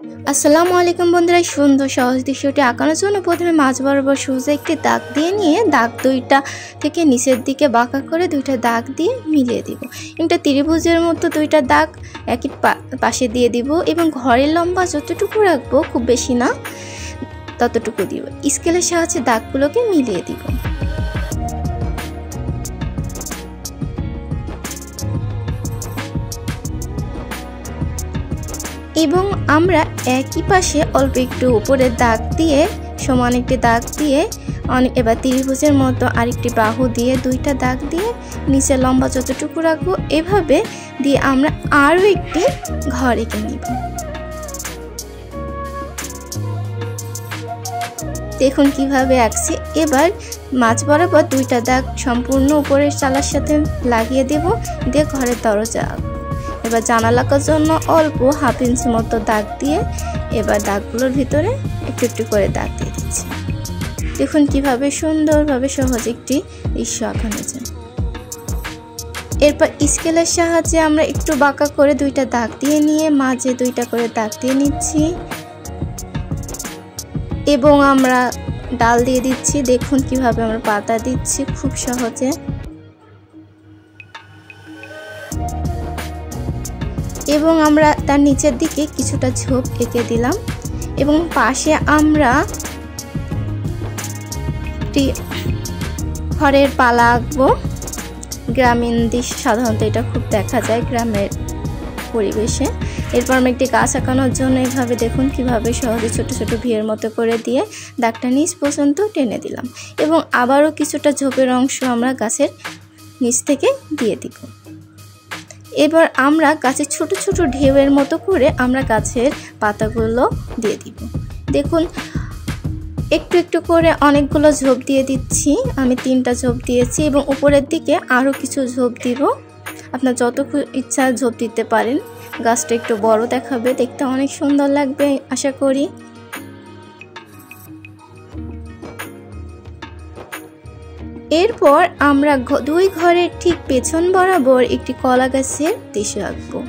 আসসালামু আলাইকুম বন্ধুরা, সুন্দর সহজ দৃশ্যটি আঁকানোর জন্য প্রথমে মাঝ বরাবর সোজা একটি দাগ দিয়ে নিয়ে দাগ দুইটা থেকে নিচের দিকে বাঁকা করে দুইটা দাগ দিয়ে মিলিয়ে দিব। একটা ত্রিভুজের মতো দুইটা দাগ একই পাশে দিয়ে দিব এবং ঘরের লম্বা যতটুকু রাখবো, খুব বেশি না, ততটুকু দিব। স্কেলের সাহায্যে দাগগুলোকে মিলিয়ে দিব। এবং আমরা একই পাশে অল্প একটু উপরে দাগ দিয়ে সমান একটি দাগ দিয়ে এবার ত্রিভুজের মতো আরেকটি বাহু দিয়ে দুইটা দাগ দিয়ে নিচে লম্বা যতটুকু রাখবো এভাবে দিয়ে আমরা আরও একটি ঘর এঁকে নিব। দেখুন কিভাবে আঁকছি। এবার মাঝ বরাবর দুইটা দাগ সম্পূর্ণ উপরের চালার সাথে লাগিয়ে দেব, দিয়ে ঘরের দরজা আঁকবো। এবার জানালার জন্য অল্প হাফ ইঞ্চি মতো দাগ দিয়ে এবার দাগগুলোর ভিতরে একটু একটু করে দাগ দিয়ে দিচ্ছি। দেখুন কিভাবে সুন্দরভাবে সহজ একটি দৃশ্য আঁকানো যায়। এরপর স্কেলের সাহায্যে আমরা একটু বাঁকা করে দুইটা দাগ দিয়ে নিয়ে মাঝে দুইটা করে দাগ দিয়ে নিচ্ছি এবং আমরা ডাল দিয়ে দিচ্ছি। দেখুন কিভাবে আমরা পাতা দিচ্ছি খুব সহজে। এবং আমরা তার নিচের দিকে কিছুটা ঝোপ এঁকে দিলাম এবং পাশে আমরা একটি খড়ের পালা আঁকবো। গ্রামীণ দৃশ্য সাধারণত এটা খুব দেখা যায় গ্রামের পরিবেশে। এরপর আমরা একটি গাছ আঁকানোর জন্য এইভাবে দেখুন কিভাবে সহজে ছোট ছোট ভিয়ের মতো করে দিয়ে দাগটা নিচ পর্যন্ত টেনে দিলাম এবং আবারও কিছুটা ঝোপের অংশ আমরা গাছের নিচ থেকে দিয়ে দিব। এবার আমরা গাছের ছোট ছোট ঢেউয়ের মতো করে আমরা গাছের পাতাগুলো দিয়ে দিব। দেখুন একটু একটু করে অনেকগুলো ঝোপ দিয়ে দিচ্ছি। আমি 3টা ঝোপ দিয়েছি এবং উপরের দিকে আরও কিছু ঝোপ দিব। আপনার যত ইচ্ছা ঝোপ দিতে পারেন। গাছটা একটু বড় দেখাবে, দেখতে অনেক সুন্দর লাগবে আশা করি। এরপর আমরা দুই ঘরের ঠিক পেছন বরাবর একটি কলা গাছের দৃশ্য আঁকবো।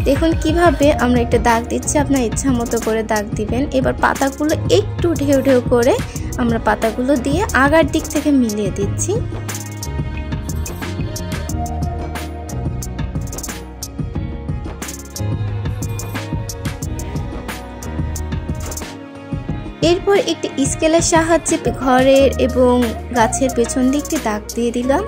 দেখুন কিভাবে আমরা একটা দাগ দিচ্ছি, আপনার ইচ্ছা মতো করে দাগ দিবেন। এবার পাতাগুলো একটু ঢেউ ঢেউ করে আমরা পাতাগুলো দিয়ে আগার দিক থেকে মিলিয়ে দিচ্ছি। এরপর একটি স্কেলের সাহায্যে ঘরের এবং গাছের পেছন দিকটি দাগ দিয়ে দিলাম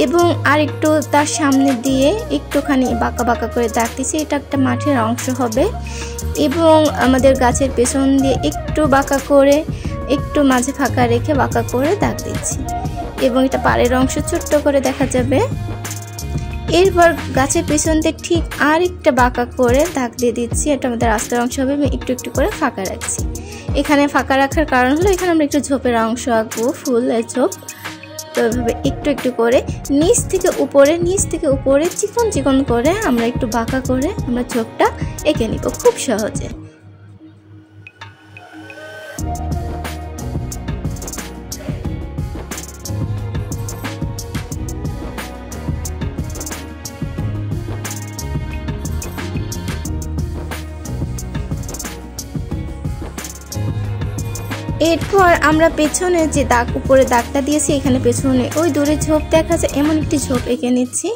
এবং আর একটু তার সামনে দিয়ে একটুখানি বাঁকা বাঁকা করে দাগ দিচ্ছি। এটা একটা মাঠের অংশ হবে এবং আমাদের গাছের পেছন দিয়ে একটু বাঁকা করে একটু মাঝে ফাঁকা রেখে বাঁকা করে দাগ দিচ্ছি এবং এটা পাড়ের অংশ ছোট্ট করে দেখা যাবে। এরপর গাছের পেছন দিয়ে ঠিক আর একটা বাঁকা করে দাগ দিয়ে দিচ্ছি। এটা আমাদের রাস্তার অংশ হবে এবং একটু একটু করে ফাঁকা রাখছি। এখানে ফাঁকা রাখার কারণ হলো এখানে আমরা একটু ঝোপের অংশ আঁকবো, ফুলের ঝোপ। তো এভাবে একটু একটু করে নিচ থেকে উপরে চিকন চিকন করে আমরা একটু বাঁকা করে আমরা ঝোপটা এঁকে নিব খুব সহজে। এরপর আমরা পেছনে যে দাগ উপরে দাগটা দিয়েছি এখানে পেছনে ওই দূরে ঝোপ দেখা যায় এমন একটি ঝোপ এঁকে নিচ্ছি।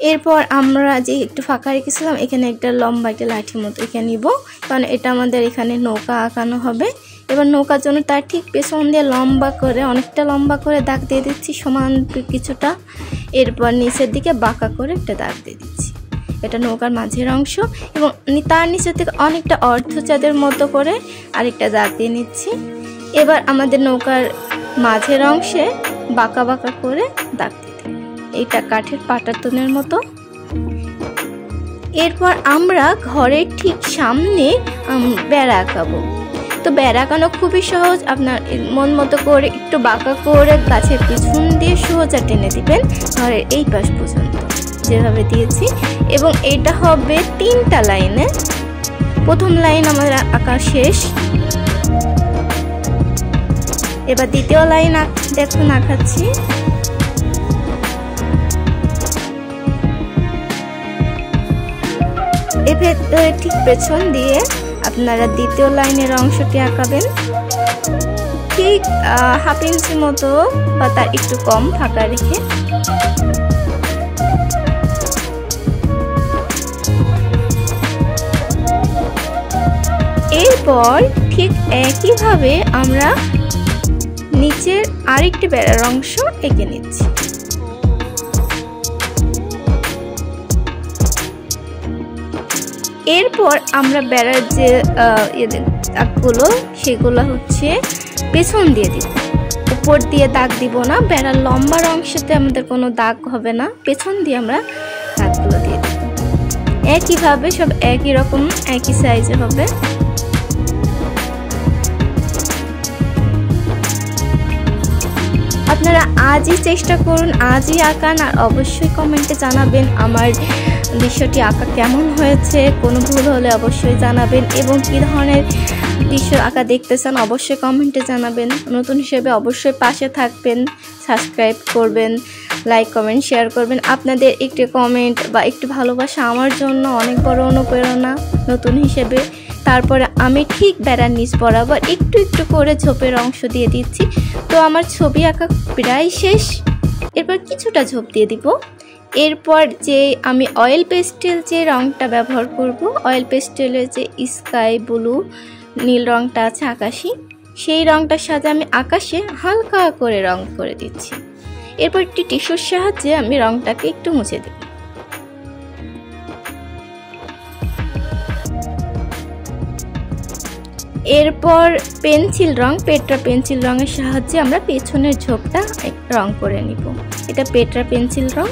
এরপর আমরা যে একটু ফাঁকা রেখেছিলাম এখানে একটা লম্বা একটা লাঠি মতো এঁকে নিব, কারণ এটা আমাদের এখানে নৌকা আঁকানো হবে। এবার নৌকার জন্য তার ঠিক পেছন দিয়ে লম্বা করে অনেকটা লম্বা করে দাগ দিয়ে দিচ্ছি সমান কিছুটা। এরপর নিচের দিকে বাঁকা করে একটা দাগ দিয়ে দিচ্ছি। এটা নৌকার মাঝের অংশ এবং তার নিচের থেকে অনেকটা অর্ধচাঁদের মতো করে আরেকটা দাগ দিয়ে নিচ্ছি। এবার আমাদের নৌকার মাঝের অংশে বাঁকা বাঁকা করে দাগ দিতে, এইটা কাঠের পাটাতনের মতো। এরপর আমরা ঘরের ঠিক সামনে বেড়া আঁকাবো। তো বেড়া আঁকানো খুবই সহজ। আপনার মন মতো করে একটু বাঁকা করে গাছের পিছন দিয়ে সোজা টেনে দিবেন ঘরের এই পাশ পর্যন্ত যেভাবে দিয়েছি এবং এটা হবে 3টা লাইনে। প্রথম লাইন আমাদের আঁকা শেষ। এবার দ্বিতীয় লাইন দেখুন আঁকাচ্ছি। এবার ঠিক পেছন দিয়ে আপনারা দ্বিতীয় লাইনের অংশটি আঁকাবেন। ঠিক 1/2 ইঞ্চি মতো বা তার একটু কম ফাঁকা রেখে এরপর ঠিক একইভাবে আমরা নিচের আরেকটি বেড়ার অংশ এঁকে নিচ্ছি। এরপর আমরা বেড়ার যে দাগগুলো সেগুলো হচ্ছে পেছন দিয়ে দিব, উপর দিয়ে দাগ দিব না। বেড়ার লম্বার অংশতে আমাদের কোনো দাগ হবে না, পেছন দিয়ে আমরা দাগগুলো দিয়ে দিব। একইভাবে সব একই রকম একই সাইজে হবে। আপনারা আজই চেষ্টা করুন, আজই আঁকান, আর অবশ্যই কমেন্টে জানাবেন আমার দৃশ্যটি আঁকা কেমন হয়েছে। কোনো ভুল হলে অবশ্যই জানাবেন এবং কী ধরনের দৃশ্য আঁকা দেখতে চান অবশ্যই কমেন্টে জানাবেন। নতুন হিসেবে অবশ্যই পাশে থাকবেন, সাবস্ক্রাইব করবেন, লাইক কমেন্ট শেয়ার করবেন। আপনাদের একটি কমেন্ট বা একটু ভালোবাসা আমার জন্য অনেক বড় অনুপ্রেরণা নতুন হিসেবে। তারপরে আমি ঠিক বেড়ার নিচ বরাবর একটু একটু করে ঝোপের অংশ দিয়ে দিচ্ছি। তো আমার ছবি আঁকা প্রায় শেষ, এরপর কিছুটা ঝোপ দিয়ে দিব। এরপর যে আমি অয়েল পেস্টেল যে রঙটা ব্যবহার করব, অয়েল পেস্টেলের যে স্কাই ব্লু নীল রঙটা আছে আকাশি, সেই রঙটার সাথে আমি আকাশে হালকা করে রং করে দিচ্ছি। এরপর একটি টিস্যুর সাহায্যে আমি রঙটাকে একটু মুছে দেব। এরপর পেন্সিল রং, পেট্রা পেন্সিল রঙের সাহায্যে আমরা পেছনের ঝোপটা রং করে নিব। এটা পেট্রা পেন্সিল রং।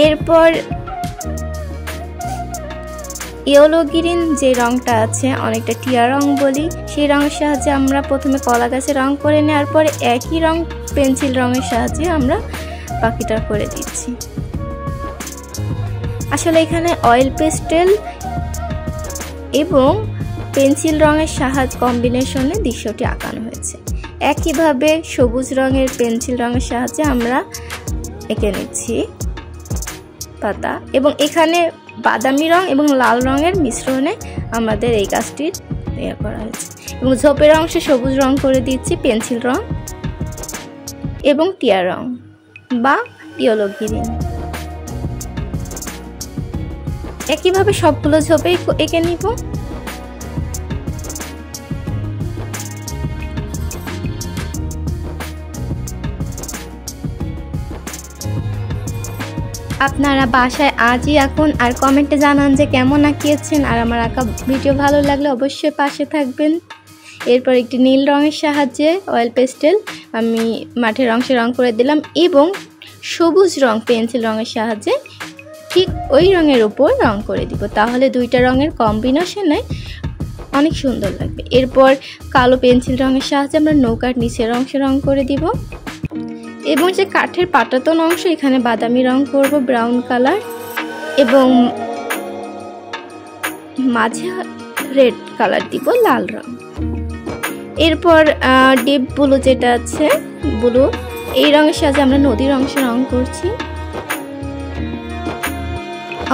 এরপর ইয়েলো গ্রিন যে রংটা আছে, অনেকটা টিয়া রং বলি, সেই রঙের সাহায্যে আমরা প্রথমে কলা গাছে রং করে নেওয়ার পরে একই রং পেন্সিল রঙের সাহায্যে আমরা বাকিটা করে দিচ্ছি। আসলে এখানে অয়েল পেস্টেল এবং পেন্সিল রঙের সাহায্য কম্বিনেশনে দৃশ্যটি আঁকানো হয়েছে। একইভাবে সবুজ রঙের পেন্সিল রঙের সাহায্যে আমরা এঁকে নিচ্ছি পাতা, এবং এখানে বাদামি রং এবং লাল রঙের মিশ্রণে আমাদের এই গাছটির তৈরি করা হয়েছে। এবং ঝোপের অংশে সবুজ রং করে দিচ্ছি পেন্সিল রং এবং টিয়া রং বা ইয়েলো গ্রিন। একইভাবে সবগুলো ঝোপে এঁকে নিব। আপনারা বাসায় আজই আঁকুন আর কমেন্টে জানান যে কেমন আঁকিয়েছেন। আর আমার আঁকা ভিডিও ভালো লাগলে অবশ্যই পাশে থাকবেন। এরপর একটি নীল রঙের সাহায্যে অয়েল পেস্টেল আমি মাঠের অংশে রং করে দিলাম এবং সবুজ রং পেন্সিল রঙের সাহায্যে ঠিক ওই রঙের উপর রং করে দিব, তাহলে দুইটা রঙের কম্বিনেশনে অনেক সুন্দর লাগবে। এরপর কালো পেন্সিল রঙের সাহায্যে আমরা নৌকার নিচের অংশে রং করে দিব এবং যে কাঠের পাটাতন অংশ এখানে বাদামি রং করব, ব্রাউন কালার, এবং মাঝে রেড কালার দিব, লাল রং। এরপর ডিপ ব্লু যেটা আছে ব্লু, এই রঙের সাহায্যে আমরা নদীর অংশে রং করছি।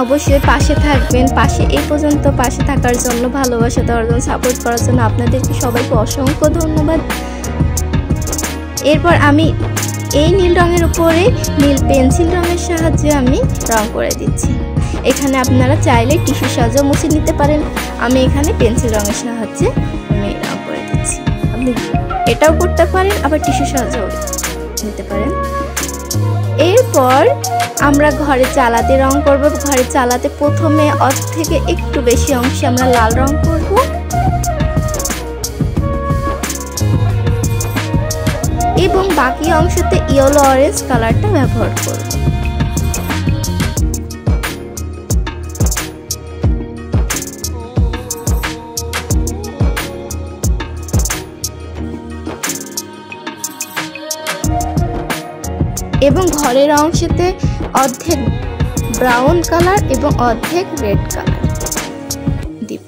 অবশ্যই পাশে থাকবেন, পাশে এই পর্যন্ত পাশে থাকার জন্য, ভালোবাসা দেওয়ার জন্য, সাপোর্ট করার জন্য আপনাদেরকে সবাইকে অসংখ্য ধন্যবাদ। এরপর আমি এই নীল রঙের উপরে নীল পেন্সিল রঙের সাহায্যে আমি রং করে দিচ্ছি। এখানে আপনারা চাইলে টিস্যু সাহায্যে মুছে নিতে পারেন, আমি এখানে পেন্সিল রঙের সাহায্যে আমি রং করে দিচ্ছি। আপনি এটাও করতে পারেন, আবার টিস্যু সাহায্যেও নিতে পারেন। এরপর আমরা ঘরে চালাতে রং করব। ঘরে চালাতে প্রথমে অর্ধ থেকে একটু বেশি অংশে আমরা লাল রং করব এবং বাকি অংশতে ইয়েলো অরেঞ্জ কালারটা ব্যবহার করব। এবং ঘরের অংশেতে অর্ধেক ব্রাউন কালার এবং অর্ধেক রেড কালার দিব।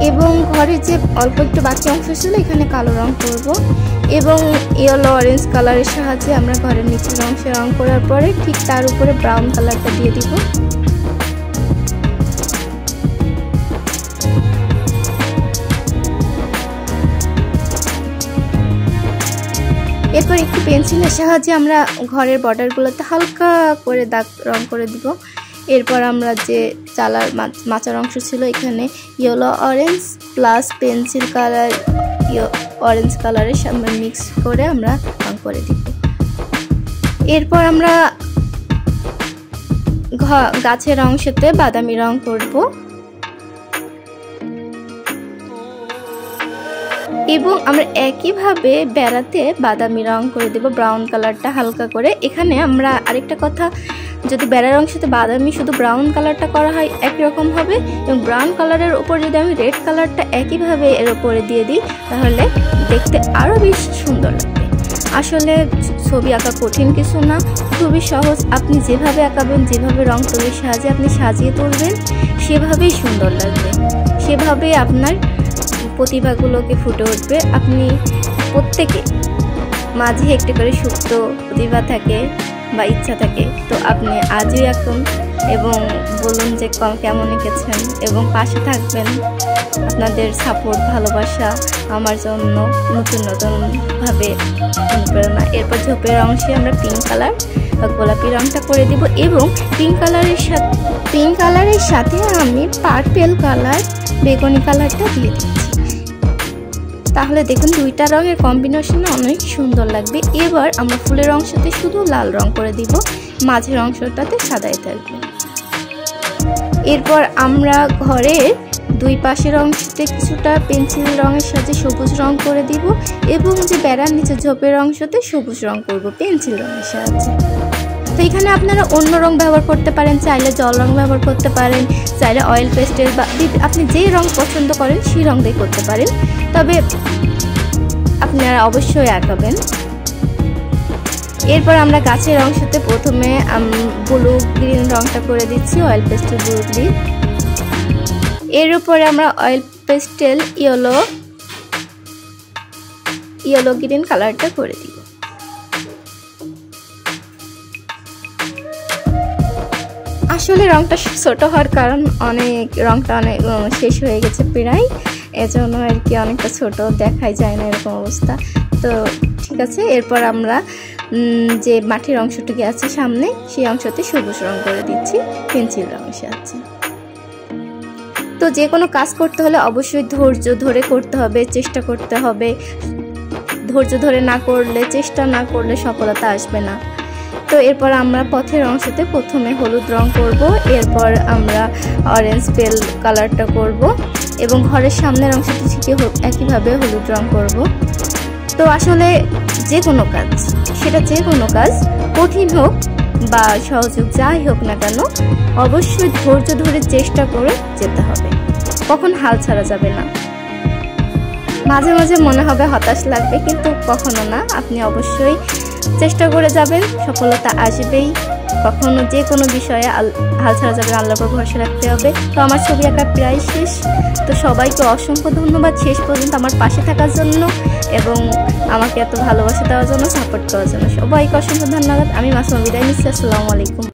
এবং ঘরের যে অল্প একটু বাকি অংশ ছিল এখানে কালো রং করব এবং ইয়েলো অরেঞ্জ কালারের সাহায্যে আমরা ঘরের নিচের অংশে রং করার পরে ঠিক তার উপরে ব্রাউন কালারটা দিয়ে দিব। এরপর একটু পেন্সিলের সাহায্যে আমরা ঘরের বর্ডারগুলোতে হালকা করে দাগ রং করে দিব। এরপর আমরা যে চালার মাচার অংশ ছিল এখানে yellow orange plus pencil colour orange কালারের সামনে মিক্স করে আমরা রং করে দিব। এরপর আমরা গাছের অংশতে বাদামি রং করব এবং আমরা একইভাবে বেড়াতে বাদামি রং করে দেব, ব্রাউন কালারটা হালকা করে। এখানে আমরা আরেকটা কথা, যদি বেড়ার অংশতে বাদামি শুধু ব্রাউন কালারটা করা হয় একই রকম হবে এবং ব্রাউন কালারের উপর যদি আমি রেড কালারটা একইভাবে এর উপরে দিয়ে দিই তাহলে দেখতে আরও বেশি সুন্দর লাগবে। আসলে ছবি আঁকা কঠিন কিছু না, খুবই সহজ। আপনি যেভাবে আঁকাবেন, যেভাবে রং তুলির সাহায্যে আপনি সাজিয়ে তুলবেন সেভাবেই সুন্দর লাগবে, সেভাবেই আপনার প্রতিভাগুলোকে ফুটে উঠবে। আপনি প্রত্যেকে মাঝে একটু করে সুপ্ত প্রতিভা থাকে বা ইচ্ছা থাকে, তো আপনি আজই আঁকুন এবং বলুন যে কেমন এঁকেছেন এবং পাশে থাকবেন। আপনাদের সাপোর্ট ভালোবাসা আমার জন্য নতুন নতুনভাবে অনুপ্রেরণা। এরপর ঝোপের অংশে আমরা পিঙ্ক কালার বা গোলাপি রংটা করে দিব এবং পিঙ্ক কালারের সাথে আমি পার্পেল কালার বেগুনি কালারটা দিয়ে দিচ্ছি। তাহলে দেখুন দুইটা রঙের কম্বিনেশনে অনেক সুন্দর লাগবে। এবার আমরা ফুলের অংশতে শুধু লাল রং করে দিব, মাঝের অংশটাতে সাদাই থাকবে। এরপর আমরা ঘরের দুই পাশের অংশতে কিছুটা পেন্সিল রঙের সাথে সবুজ রং করে দিব এবং যে বেড়ার নিচে ঝোপের অংশতে সবুজ রং করব পেন্সিল রঙের সাহায্যে। তো এখানে আপনারা অন্য রং ব্যবহার করতে পারেন, চাইলে জল রং ব্যবহার করতে পারেন, চাইলে অয়েল পেস্টেল বা আপনি যেই রং পছন্দ করেন সেই রং দিয়ে করতে পারেন, তবে আপনারা অবশ্যই আঁকাবেন। এরপর আমরা গাছের অংশতে প্রথমে ব্লু গ্রিন রংটা করে দিচ্ছি, অয়েল পেস্টেল ব্লু গ্রিন। এর উপরে আমরা অয়েল পেস্টেল ইয়েলো গ্রিন কালারটা করে দিব। আসলে রংটা ছোট হওয়ার কারণ রংটা অনেক শেষ হয়ে গেছে প্রায়, এজন্য আর কি অনেকটা ছোট দেখাই যায় না এরকম অবস্থা। তো ঠিক আছে, এরপর আমরা যে মাটির অংশটুকু আছে সামনে সেই অংশতে সবুজ রং করে দিচ্ছি পেন্সিল রঙের সাহায্যে। তো যে কোনো কাজ করতে হলে অবশ্যই ধৈর্য ধরে করতে হবে, চেষ্টা করতে হবে। ধৈর্য ধরে না করলে, চেষ্টা না করলে সফলতা আসবে না। তো এরপর আমরা পথের অংশতে প্রথমে হলুদ রং করব, এরপর আমরা অরেঞ্জ পেল কালারটা করব এবং ঘরের সামনের অংশটি থেকে একইভাবে হলুদ রং করব। তো আসলে যে কোনো কাজ কঠিন হোক বা সহজ হোক, যাই হোক না কেন অবশ্যই ধৈর্য ধরে চেষ্টা করে যেতে হবে, কখন হাল ছাড়া যাবে না। মাঝে মাঝে মনে হবে হতাশ লাগবে, কিন্তু কখনো না, আপনি অবশ্যই চেষ্টা করে যাবেন, সফলতা আসবেই। কখনো যে কোনো বিষয়ে হাল ছাড়া যাবে, আল্লাহর উপর ভরসা রাখতে হবে। তো আমার ছবি আঁকা প্রায় শেষ। তো সবাইকে অসংখ্য ধন্যবাদ শেষ পর্যন্ত আমার পাশে থাকার জন্য এবং আমাকে এত ভালোবাসা দেওয়ার জন্য, সাপোর্ট করার জন্য। সবাইকে অসংখ্য ধন্যবাদ। আমি মাসুমা বিদায় নিচ্ছি। আসসালামু আলাইকুম।